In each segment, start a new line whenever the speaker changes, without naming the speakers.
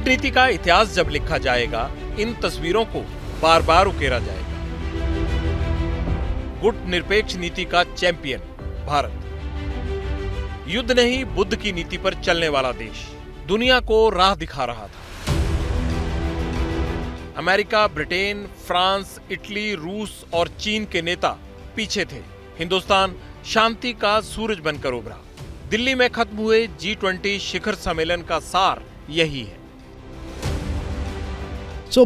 कूटनीति का इतिहास जब लिखा जाएगा, इन तस्वीरों को बार बार उकेरा जाएगा। गुट निरपेक्ष नीति का चैंपियन भारत, युद्ध नहीं बुद्ध की नीति पर चलने वाला देश, दुनिया को राह दिखा रहा था। अमेरिका, ब्रिटेन, फ्रांस, इटली, रूस और चीन के नेता पीछे थे। हिंदुस्तान शांति का सूरज बनकर उभरा। दिल्ली में खत्म हुए G20 शिखर सम्मेलन का सार यही है।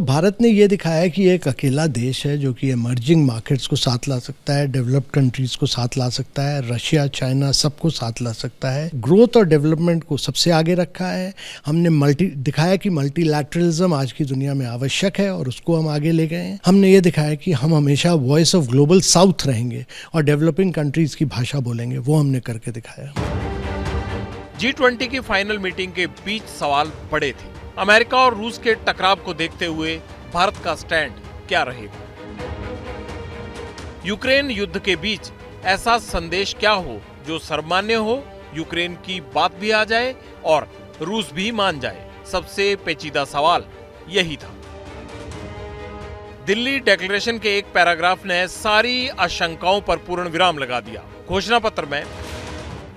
भारत ने ये दिखाया कि एक अकेला देश है जो कि इमर्जिंग मार्केट्स को साथ ला सकता है, डेवलप्ड कंट्रीज को साथ ला सकता है, रशिया, चाइना सबको साथ ला सकता है। ग्रोथ और डेवलपमेंट को सबसे आगे रखा है। हमने दिखाया कि मल्टीलैटरलिज्म आज की दुनिया में आवश्यक है और उसको हम आगे ले गए हैं। हमने ये दिखाया कि हम हमेशा वॉइस ऑफ ग्लोबल साउथ रहेंगे और डेवलपिंग कंट्रीज की भाषा बोलेंगे, वो हमने करके दिखाया।
G20 की फाइनल मीटिंग के बीच सवाल बड़े थे। अमेरिका और रूस के टकराव को देखते हुए भारत का स्टैंड क्या रहेगा? यूक्रेन युद्ध के बीच ऐसा संदेश क्या हो जो सर्वमान्य हो, यूक्रेन की बात भी आ जाए और रूस भी मान जाए? सबसे पेचीदा सवाल यही था। दिल्ली डिक्लेरेशन के एक पैराग्राफ ने सारी आशंकाओं पर पूर्ण विराम लगा दिया। घोषणा पत्र में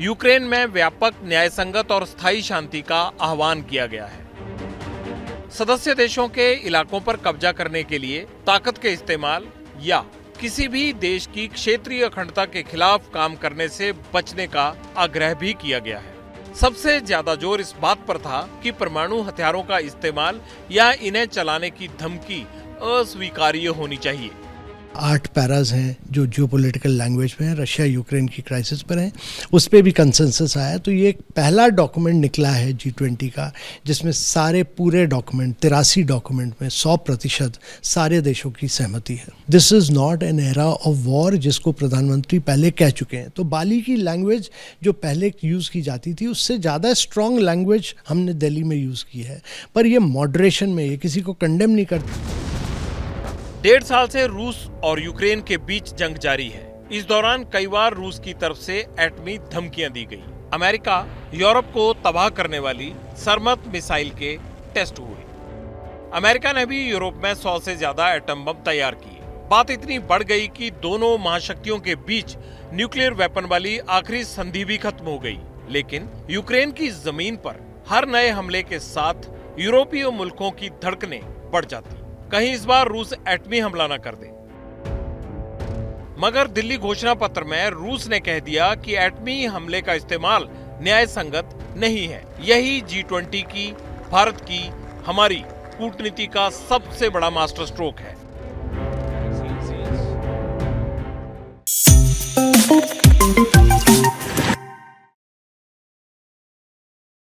यूक्रेन में व्यापक, न्यायसंगत और स्थायी शांति का आह्वान किया गया है। सदस्य देशों के इलाकों पर कब्जा करने के लिए ताकत के इस्तेमाल या किसी भी देश की क्षेत्रीय अखंडता के खिलाफ काम करने से बचने का आग्रह भी किया गया है। सबसे ज्यादा जोर इस बात पर था कि परमाणु हथियारों का इस्तेमाल या इन्हें चलाने की धमकी अस्वीकार्य होनी चाहिए।
8 पैराज हैं जो जियोपॉलिटिकल लैंग्वेज में है, रशिया यूक्रेन की क्राइसिस पर है, उस पर भी कंसेंसस आया। तो ये एक पहला डॉक्यूमेंट निकला है G20 का जिसमें सारे पूरे डॉक्यूमेंट 83 डॉक्यूमेंट में 100% सारे देशों की सहमति है। This is not an era of war, जिसको प्रधानमंत्री पहले कह चुके हैं। तो बाली की लैंग्वेज जो पहले यूज की जाती थी उससे ज्यादा स्ट्रॉन्ग लैंग्वेज हमने दिल्ली में यूज की है, पर ये मॉडरेशन में, ये किसी को कंडेम नहीं करती।
1.5 साल से रूस और यूक्रेन के बीच जंग जारी है। इस दौरान कई बार रूस की तरफ से एटमी धमकियां दी गई। अमेरिका, यूरोप को तबाह करने वाली सरमत मिसाइल के टेस्ट हुए। अमेरिका ने भी यूरोप में 100 से ज्यादा एटम बम तैयार किए। बात इतनी बढ़ गई कि दोनों महाशक्तियों के बीच न्यूक्लियर वेपन वाली आखिरी संधि भी खत्म हो गई। लेकिन यूक्रेन की जमीन पर हर नए हमले के साथ यूरोपीय मुल्कों की धड़कनें बढ़ जाती, कहीं इस बार रूस एटमी हमला न कर दे। मगर दिल्ली घोषणा पत्र में रूस ने कह दिया कि एटमी हमले का इस्तेमाल न्याय संगत नहीं है। यही G20 की, भारत की, हमारी कूटनीति का सबसे बड़ा मास्टर स्ट्रोक है।